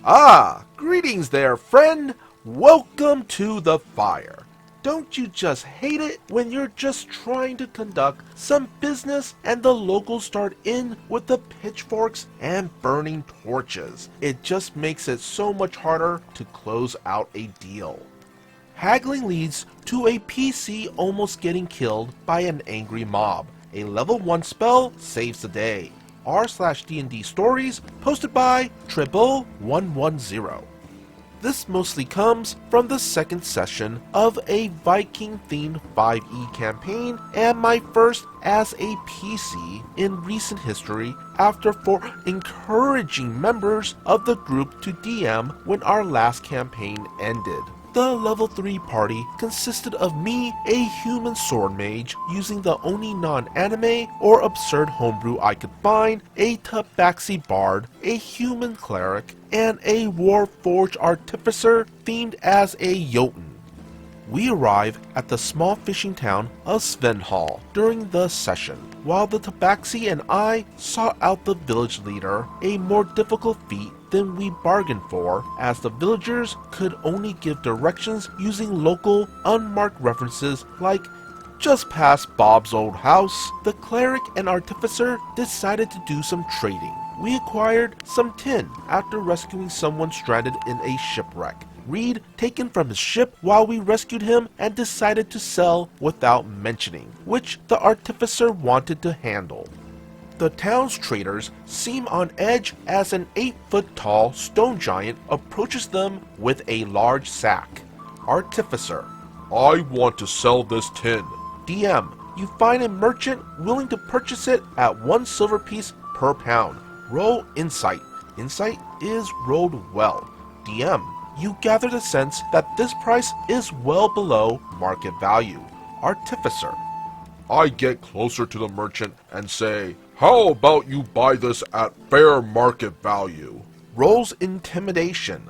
Ah, greetings there, friend. Welcome to the fire. Don't you just hate it when you're just trying to conduct some business and the locals start in with the pitchforks and burning torches? It just makes it so much harder to close out a deal. Haggling leads to a PC almost getting killed by an angry mob. A level 1 spell saves the day. r/dndstories posted by Tribble110. This mostly comes from the second session of a Viking-themed 5e campaign and my first as a PC in recent history after encouraging members of the group to DM when our last campaign ended. The level 3 party consisted of me, a human sword mage using the only non-anime or absurd homebrew I could find, a tabaxi bard, a human cleric, and a warforged artificer themed as a Jotun. We arrive at the small fishing town of Svenhall during the session, while the tabaxi and I sought out the village leader, a more difficult feat than we bargained for, as the villagers could only give directions using local, unmarked references like just past Bob's old house. The cleric and artificer decided to do some trading. We acquired some tin after rescuing someone stranded in a shipwreck. Reed taken from his ship while we rescued him and decided to sell without mentioning, which the artificer wanted to handle. The town's traders seem on edge as an 8-foot-tall stone giant approaches them with a large sack. Artificer: I want to sell this tin. DM: you find a merchant willing to purchase it at 1 silver piece per pound. Roll Insight. Insight is rolled well. DM: you gather the sense that this price is well below market value. Artificer: I get closer to the merchant and say, how about you buy this at fair market value? Rolls Intimidation.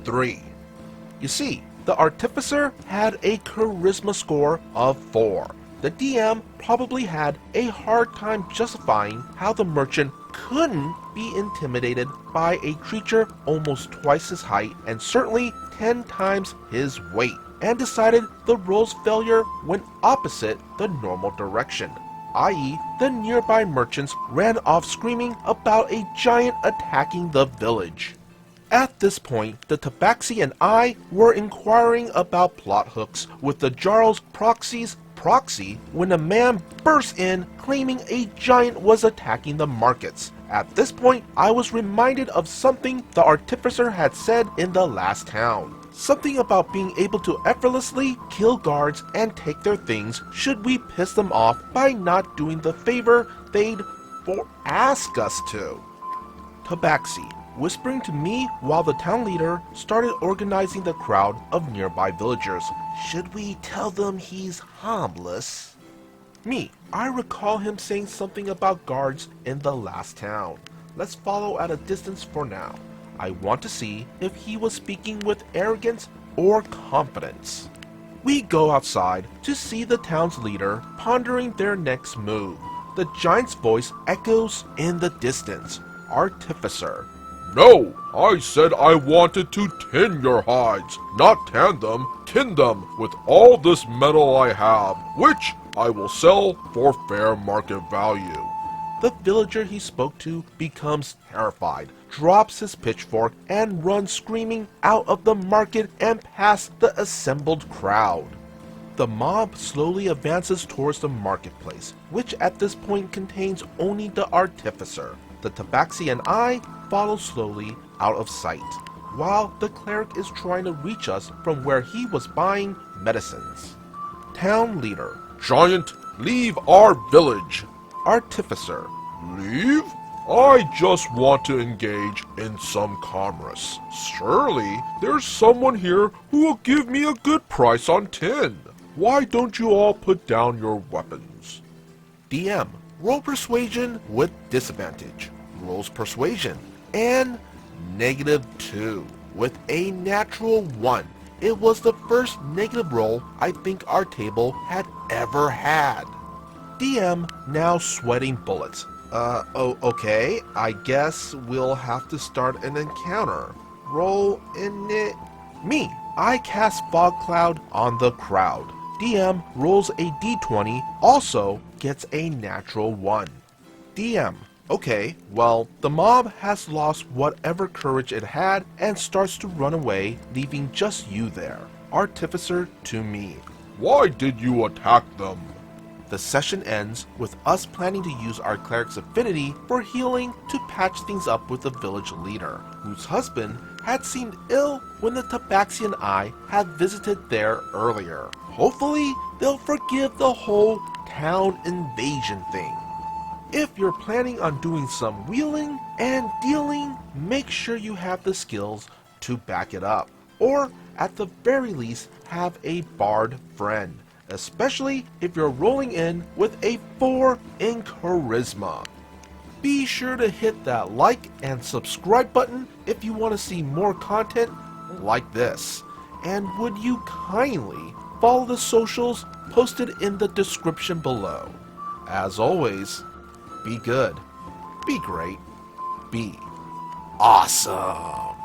3. You see, the artificer had a charisma score of 4. The DM probably had a hard time justifying how the merchant couldn't be intimidated by a creature almost twice his height and certainly 10 times his weight, and decided the roll's failure went opposite the normal direction, i.e. the nearby merchants ran off screaming about a giant attacking the village. At this point, the tabaxi and I were inquiring about plot hooks with the Jarl's proxy when a man burst in claiming a giant was attacking the markets. At this point, I was reminded of something the artificer had said in the last town. Something about being able to effortlessly kill guards and take their things should we piss them off by not doing the favor they'd ask us to. Tabaxi, whispering to me while the town leader started organizing the crowd of nearby villagers. Should we tell them he's harmless? Me, I recall him saying something about guards in the last town. Let's follow at a distance for now. I want to see if he was speaking with arrogance or confidence. We go outside to see the town's leader pondering their next move. The giant's voice echoes in the distance. Artificer: No, I said I wanted to tin your hides, not tan them, tin them with all this metal I have, which I will sell for fair market value. The villager he spoke to becomes terrified, drops his pitchfork, and runs screaming out of the market and past the assembled crowd. The mob slowly advances towards the marketplace, which at this point contains only the artificer. The tabaxi and I follow slowly out of sight, while the cleric is trying to reach us from where he was buying medicines. Town leader: Giant, leave our village. Artificer: Leave? I just want to engage in some commerce. Surely there's someone here who will give me a good price on tin. Why don't you all put down your weapons? DM: roll persuasion with disadvantage. Rolls persuasion and -2 with a natural 1. It was the first negative roll I think our table had ever had. DM now sweating bullets. Okay, I guess we'll have to start an encounter. roll in it. Me, I cast Fog Cloud on the crowd. DM rolls a d20, also gets a natural 1. DM, okay, well, the mob has lost whatever courage it had and starts to run away, leaving just you there. Artificer to me. Why did you attack them? The session ends with us planning to use our cleric's affinity for healing to patch things up with the village leader, whose husband had seemed ill when the Tabaxian Eye had visited there earlier. Hopefully, they'll forgive the whole town invasion thing. If you're planning on doing some wheeling and dealing, make sure you have the skills to back it up, or at the very least have a bard friend, especially if you're rolling in with a 4 in charisma. Be sure to hit that like and subscribe button if you want to see more content like this. And would you kindly follow the socials posted in the description below. As always, be good, be great, be awesome.